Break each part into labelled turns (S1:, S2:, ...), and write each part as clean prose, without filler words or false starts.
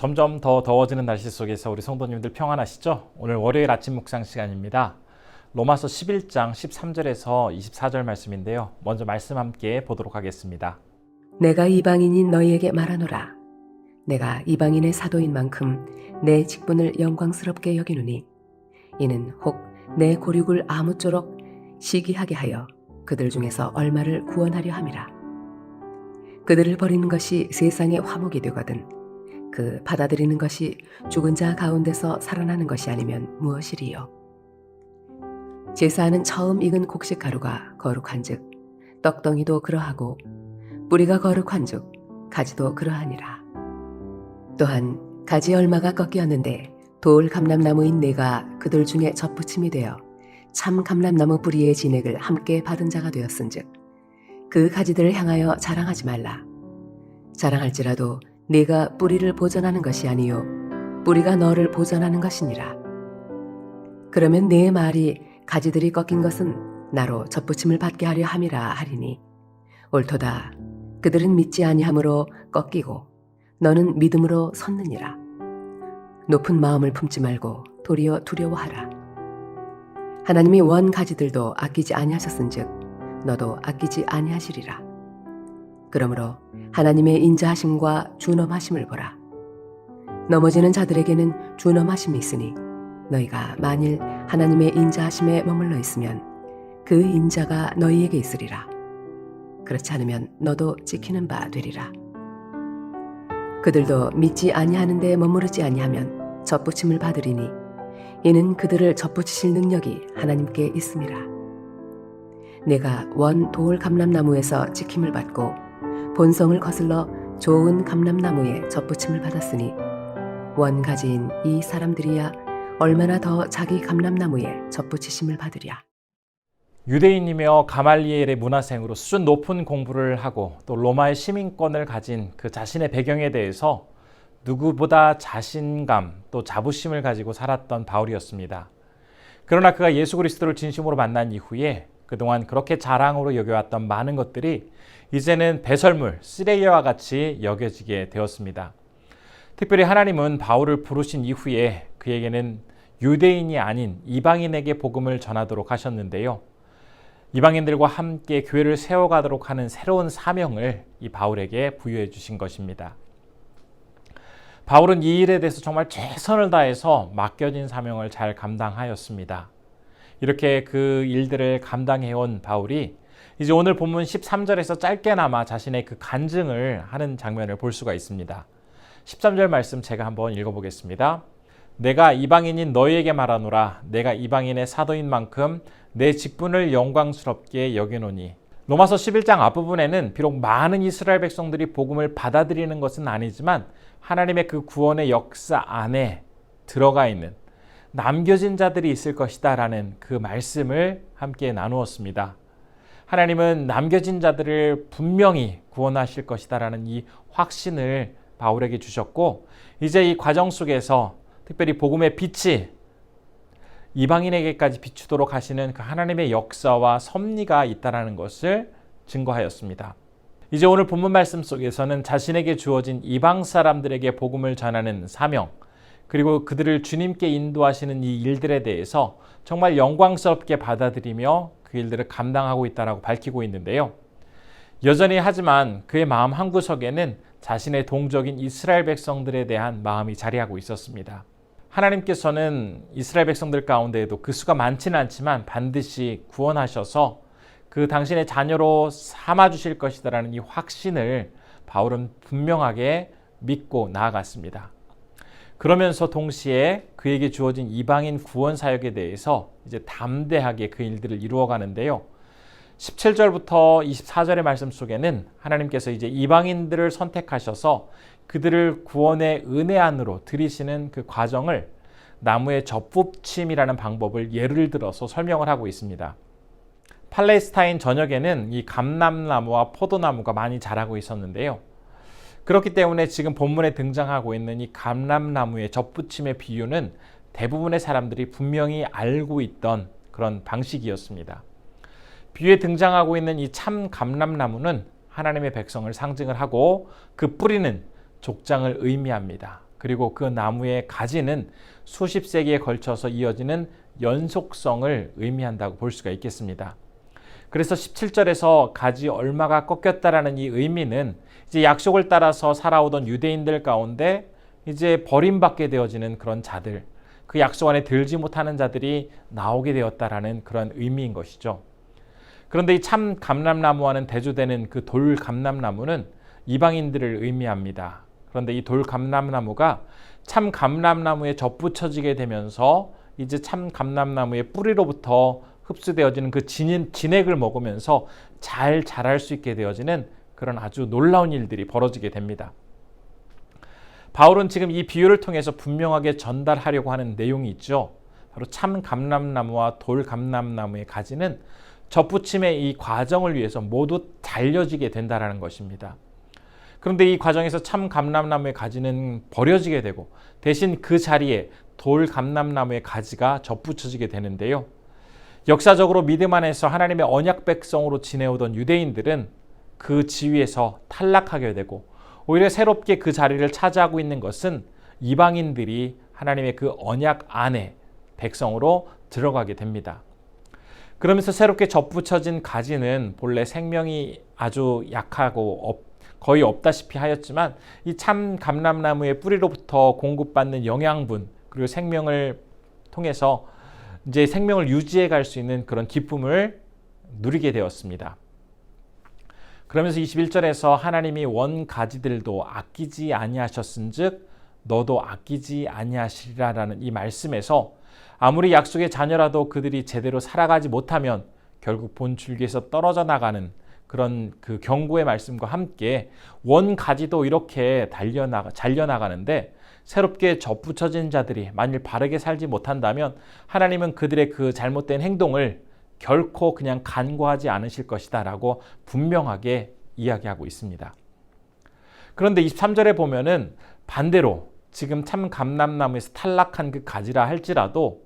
S1: 점점 더 더워지는 날씨 속에서 우리 성도님들 평안하시죠? 오늘 월요일 아침 묵상 시간입니다. 로마서 11장 13절에서 24절 말씀인데요. 먼저 말씀 함께 보도록 하겠습니다.
S2: 내가 이방인인 너희에게 말하노라. 내가 이방인의 사도인 만큼 내 직분을 영광스럽게 여기노니 이는 혹 내 고륙을 아무쪼록 시기하게 하여 그들 중에서 얼마를 구원하려 함이라. 그들을 버리는 것이 세상의 화목이 되거든 그 받아들이는 것이 죽은 자 가운데서 살아나는 것이 아니면 무엇이리요. 제사하는 처음 익은 곡식 가루가 거룩한즉 떡덩이도 그러하고 뿌리가 거룩한즉 가지도 그러하니라. 또한 가지 얼마가 꺾였는데 돌 감람나무인 내가 그들 중에 접붙임이 되어 참 감람나무 뿌리의 진액을 함께 받은 자가 되었은즉 그 가지들을 향하여 자랑하지 말라. 자랑할지라도 네가 뿌리를 보전하는 것이 아니요 뿌리가 너를 보전하는 것이니라. 그러면 네 말이 가지들이 꺾인 것은 나로 접붙임을 받게 하려 함이라 하리니 옳도다. 그들은 믿지 아니함으로 꺾이고 너는 믿음으로 섰느니라. 높은 마음을 품지 말고 도리어 두려워하라. 하나님이 원 가지들도 아끼지 아니하셨은즉 너도 아끼지 아니하시리라. 그러므로 하나님의 인자하심과 준엄하심을 보라. 넘어지는 자들에게는 준엄하심이 있으니 너희가 만일 하나님의 인자하심에 머물러 있으면 그 인자가 너희에게 있으리라. 그렇지 않으면 너도 지키는 바 되리라. 그들도 믿지 아니하는데 머무르지 아니하면 접붙임을 받으리니 이는 그들을 접붙이실 능력이 하나님께 있음이라. 내가 원 돌 감람나무에서 지킴을 받고 본성을 거슬러 좋은 감람나무에 접붙임을 받았으니 원 가지인 이 사람들이야 얼마나 더 자기 감람나무에 접붙이심을 받으랴.
S1: 유대인이며 가말리엘의 문화생으로 수준 높은 공부를 하고 또 로마의 시민권을 가진 그 자신의 배경에 대해서 누구보다 자신감 또 자부심을 가지고 살았던 바울이었습니다. 그러나 그가 예수 그리스도를 진심으로 만난 이후에 그동안 그렇게 자랑으로 여겨왔던 많은 것들이 이제는 배설물, 쓰레기와 같이 여겨지게 되었습니다. 특별히 하나님은 바울을 부르신 이후에 그에게는 유대인이 아닌 이방인에게 복음을 전하도록 하셨는데요. 이방인들과 함께 교회를 세워가도록 하는 새로운 사명을 이 바울에게 부여해 주신 것입니다. 바울은 이 일에 대해서 정말 최선을 다해서 맡겨진 사명을 잘 감당하였습니다. 이렇게 그 일들을 감당해온 바울이 이제 오늘 본문 13절에서 짧게나마 자신의 그 간증을 하는 장면을 볼 수가 있습니다. 13절 말씀 제가 한번 읽어보겠습니다. 내가 이방인인 너희에게 말하노라. 내가 이방인의 사도인 만큼 내 직분을 영광스럽게 여기노니. 로마서 11장 앞부분에는 비록 많은 이스라엘 백성들이 복음을 받아들이는 것은 아니지만 하나님의 그 구원의 역사 안에 들어가 있는 남겨진 자들이 있을 것이다 라는 그 말씀을 함께 나누었습니다. 하나님은 남겨진 자들을 분명히 구원하실 것이다 라는 이 확신을 바울에게 주셨고 이제 이 과정 속에서 특별히 복음의 빛이 이방인에게까지 비추도록 하시는 그 하나님의 역사와 섭리가 있다는 것을 증거하였습니다. 이제 오늘 본문 말씀 속에서는 자신에게 주어진 이방 사람들에게 복음을 전하는 사명 그리고 그들을 주님께 인도하시는 이 일들에 대해서 정말 영광스럽게 받아들이며 그 일들을 감당하고 있다고 밝히고 있는데요. 여전히 하지만 그의 마음 한구석에는 자신의 동족인 이스라엘 백성들에 대한 마음이 자리하고 있었습니다. 하나님께서는 이스라엘 백성들 가운데에도 그 수가 많지는 않지만 반드시 구원하셔서 그 당신의 자녀로 삼아주실 것이다라는 이 확신을 바울은 분명하게 믿고 나아갔습니다. 그러면서 동시에 그에게 주어진 이방인 구원 사역에 대해서 이제 담대하게 그 일들을 이루어가는데요. 17절부터 24절의 말씀 속에는 하나님께서 이제 이방인들을 선택하셔서 그들을 구원의 은혜 안으로 들이시는 그 과정을 나무의 접붙임이라는 방법을 예를 들어서 설명을 하고 있습니다. 팔레스타인 전역에는 이 감람나무와 포도나무가 많이 자라고 있었는데요. 그렇기 때문에 지금 본문에 등장하고 있는 이 감람나무의 접붙임의 비유는 대부분의 사람들이 분명히 알고 있던 그런 방식이었습니다. 비유에 등장하고 있는 이 참 감람나무는 하나님의 백성을 상징을 하고 그 뿌리는 족장을 의미합니다. 그리고 그 나무의 가지는 수십 세기에 걸쳐서 이어지는 연속성을 의미한다고 볼 수가 있겠습니다. 그래서 17절에서 가지 얼마가 꺾였다라는 이 의미는 이제 약속을 따라서 살아오던 유대인들 가운데 이제 버림받게 되어지는 그런 자들, 그 약속 안에 들지 못하는 자들이 나오게 되었다라는 그런 의미인 것이죠. 그런데 이 참 감람나무와는 대조되는 그 돌 감람나무는 이방인들을 의미합니다. 그런데 이 돌 감람나무가 참 감람나무에 접붙여지게 되면서 이제 참 감람나무의 뿌리로부터 흡수되어지는 그 진액을 먹으면서 잘 자랄 수 있게 되어지는 그런 아주 놀라운 일들이 벌어지게 됩니다. 바울은 지금 이 비유를 통해서 분명하게 전달하려고 하는 내용이 있죠. 바로 참 감람나무와 돌 감람나무의 가지는 접붙임의 이 과정을 위해서 모두 잘려지게 된다는 것입니다. 그런데 이 과정에서 참 감람나무의 가지는 버려지게 되고 대신 그 자리에 돌 감람나무의 가지가 접붙여지게 되는데요. 역사적으로 믿음 안에서 하나님의 언약 백성으로 지내오던 유대인들은 그 지위에서 탈락하게 되고 오히려 새롭게 그 자리를 차지하고 있는 것은 이방인들이 하나님의 그 언약 안에 백성으로 들어가게 됩니다. 그러면서 새롭게 접붙여진 가지는 본래 생명이 아주 약하고 거의 없다시피 하였지만 이 참 감람나무의 뿌리로부터 공급받는 영양분 그리고 생명을 통해서 이제 생명을 유지해 갈 수 있는 그런 기쁨을 누리게 되었습니다. 그러면서 21절에서 하나님이 원 가지들도 아끼지 아니하셨은즉 너도 아끼지 아니하시리라라는 이 말씀에서 아무리 약속의 자녀라도 그들이 제대로 살아가지 못하면 결국 본 줄기에서 떨어져 나가는 그런 그 경고의 말씀과 함께 원 가지도 이렇게 잘려나가는데 새롭게 접붙여진 자들이 만일 바르게 살지 못한다면 하나님은 그들의 그 잘못된 행동을 결코 그냥 간과하지 않으실 것이다 라고 분명하게 이야기하고 있습니다. 그런데 23절에 보면은 반대로 지금 참 감람나무에서 탈락한 그 가지라 할지라도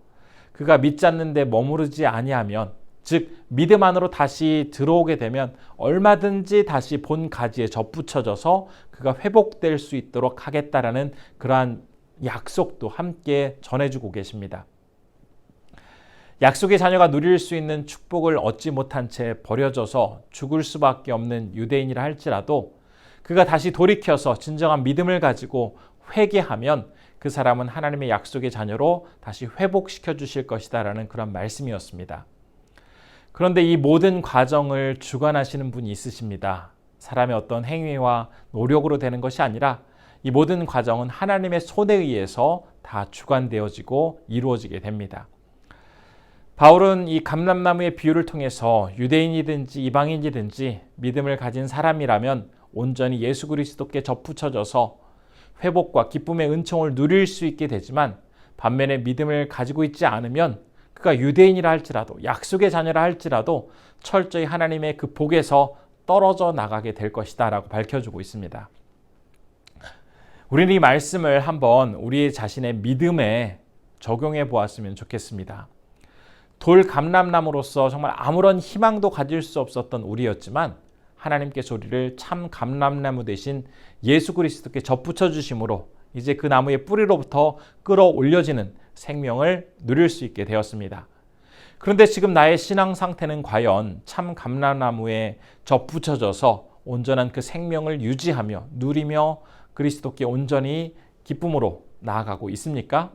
S1: 그가 믿지 않는 데 머무르지 아니하면 즉 믿음 안으로 다시 들어오게 되면 얼마든지 다시 본 가지에 접붙여져서 그가 회복될 수 있도록 하겠다라는 그러한 약속도 함께 전해주고 계십니다. 약속의 자녀가 누릴 수 있는 축복을 얻지 못한 채 버려져서 죽을 수밖에 없는 유대인이라 할지라도 그가 다시 돌이켜서 진정한 믿음을 가지고 회개하면 그 사람은 하나님의 약속의 자녀로 다시 회복시켜 주실 것이다라는 그런 말씀이었습니다. 그런데 이 모든 과정을 주관하시는 분이 있으십니다. 사람의 어떤 행위와 노력으로 되는 것이 아니라 이 모든 과정은 하나님의 손에 의해서 다 주관되어지고 이루어지게 됩니다. 바울은 이 감람나무의 비유를 통해서 유대인이든지 이방인이든지 믿음을 가진 사람이라면 온전히 예수 그리스도께 접붙여져서 회복과 기쁨의 은총을 누릴 수 있게 되지만 반면에 믿음을 가지고 있지 않으면 그가 유대인이라 할지라도 약속의 자녀라 할지라도 철저히 하나님의 그 복에서 떨어져 나가게 될 것이다 라고 밝혀주고 있습니다. 우리는 이 말씀을 한번 우리 자신의 믿음에 적용해 보았으면 좋겠습니다. 돌 감람나무로서 정말 아무런 희망도 가질 수 없었던 우리였지만 하나님께서 우리를 참 감람나무 대신 예수 그리스도께 접붙여 주심으로 이제 그 나무의 뿌리로부터 끌어올려지는 생명을 누릴 수 있게 되었습니다. 그런데 지금 나의 신앙 상태는 과연 참 감람나무에 접붙여져서 온전한 그 생명을 유지하며 누리며 그리스도께 온전히 기쁨으로 나아가고 있습니까?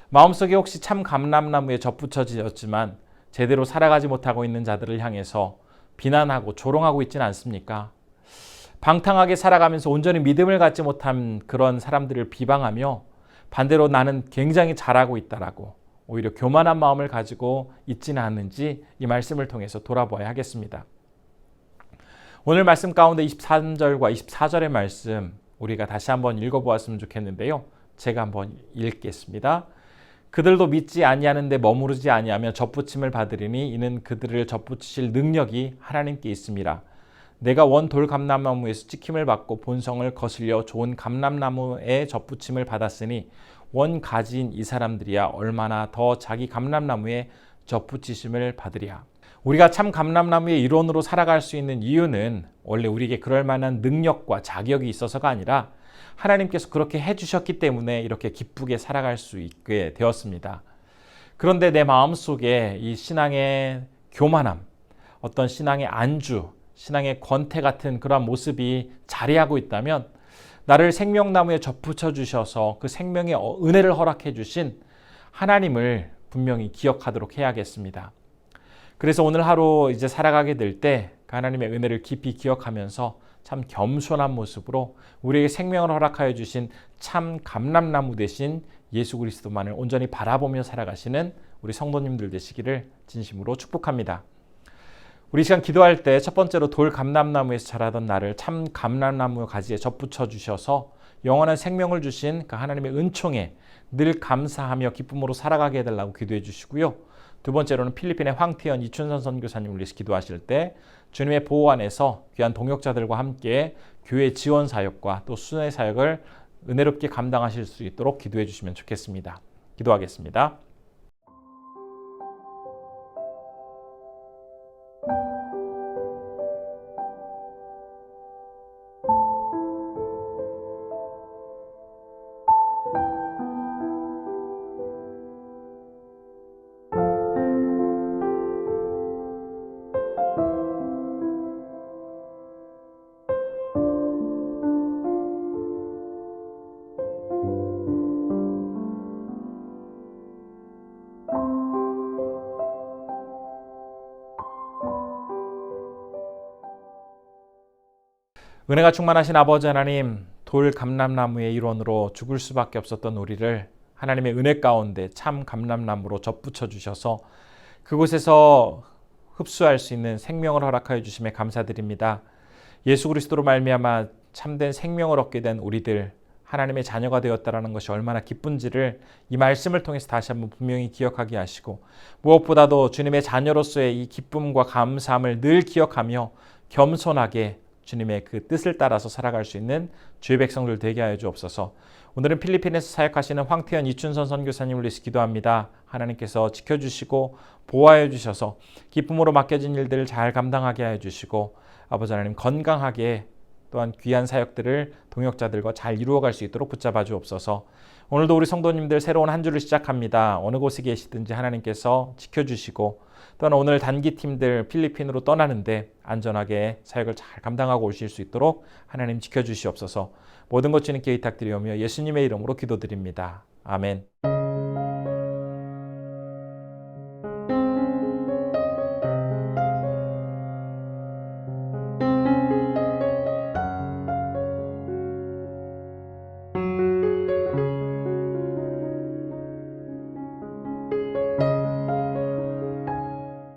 S1: 마음속에 혹시 참 감람나무에 접붙여졌지만 제대로 살아가지 못하고 있는 자들을 향해서 비난하고 조롱하고 있지는 않습니까? 방탕하게 살아가면서 온전히 믿음을 갖지 못한 그런 사람들을 비방하며 반대로 나는 굉장히 잘하고 있다라고 오히려 교만한 마음을 가지고 있지는 않는지 이 말씀을 통해서 돌아봐야 하겠습니다. 오늘 말씀 가운데 23절과 24절의 말씀 우리가 다시 한번 읽어보았으면 좋겠는데요. 제가 한번 읽겠습니다. 그들도 믿지 아니하는 데 머무르지 아니하며 접붙임을 받으리니 이는 그들을 접붙이실 능력이 하나님께 있습니다. 내가 원 돌 감람나무에서 찍힘을 받고 본성을 거슬려 좋은 감람나무에 접붙임을 받았으니 원 가지인 이 사람들이야 얼마나 더 자기 감람나무에 접붙이심을 받으랴. 우리가 참 감람나무의 일원으로 살아갈 수 있는 이유는 원래 우리에게 그럴 만한 능력과 자격이 있어서가 아니라 하나님께서 그렇게 해주셨기 때문에 이렇게 기쁘게 살아갈 수 있게 되었습니다. 그런데 내 마음속에 이 신앙의 교만함, 어떤 신앙의 안주, 신앙의 권태 같은 그러한 모습이 자리하고 있다면 나를 생명나무에 접붙여 주셔서 그 생명의 은혜를 허락해 주신 하나님을 분명히 기억하도록 해야겠습니다. 그래서 오늘 하루 이제 살아가게 될 때 하나님의 은혜를 깊이 기억하면서 참 겸손한 모습으로 우리에게 생명을 허락하여 주신 참 감람나무 되신 예수 그리스도만을 온전히 바라보며 살아가시는 우리 성도님들 되시기를 진심으로 축복합니다. 우리 시간 기도할 때 첫 번째로 돌 감람나무에서 자라던 나를 참 감람나무 가지에 접붙여 주셔서 영원한 생명을 주신 그 하나님의 은총에 늘 감사하며 기쁨으로 살아가게 해달라고 기도해 주시고요. 두 번째로는 필리핀의 황태현 이춘선 선교사님을 위해서 기도하실 때 주님의 보호 안에서 귀한 동역자들과 함께 교회 지원 사역과 또 순회 사역을 은혜롭게 감당하실 수 있도록 기도해 주시면 좋겠습니다. 기도하겠습니다. 은혜가 충만하신 아버지 하나님, 돌 감람나무의 일원으로 죽을 수밖에 없었던 우리를 하나님의 은혜 가운데 참 감람나무로 접붙여 주셔서 그곳에서 흡수할 수 있는 생명을 허락하여 주심에 감사드립니다. 예수 그리스도로 말미암아 참된 생명을 얻게 된 우리들, 하나님의 자녀가 되었다라는 것이 얼마나 기쁜지를 이 말씀을 통해서 다시 한번 분명히 기억하게 하시고, 무엇보다도 주님의 자녀로서의 이 기쁨과 감사함을 늘 기억하며 겸손하게 주님의 그 뜻을 따라서 살아갈 수 있는 주의 백성들 되게 하여 주옵소서. 오늘은 필리핀에서 사역하시는 황태현 이춘선 선교사님을 위해서 기도합니다. 하나님께서 지켜주시고 보호하여 주셔서 기쁨으로 맡겨진 일들을 잘 감당하게 하여 주시고, 아버지 하나님 건강하게 또한 귀한 사역들을 동역자들과 잘 이루어갈 수 있도록 붙잡아 주옵소서. 오늘도 우리 성도님들 새로운 한 주를 시작합니다. 어느 곳에 계시든지 하나님께서 지켜주시고, 또한 오늘 단기팀들 필리핀으로 떠나는데 안전하게 사역을 잘 감당하고 오실 수 있도록 하나님 지켜주시옵소서. 모든 것 주님께 의탁드리오며 예수님의 이름으로 기도드립니다. 아멘.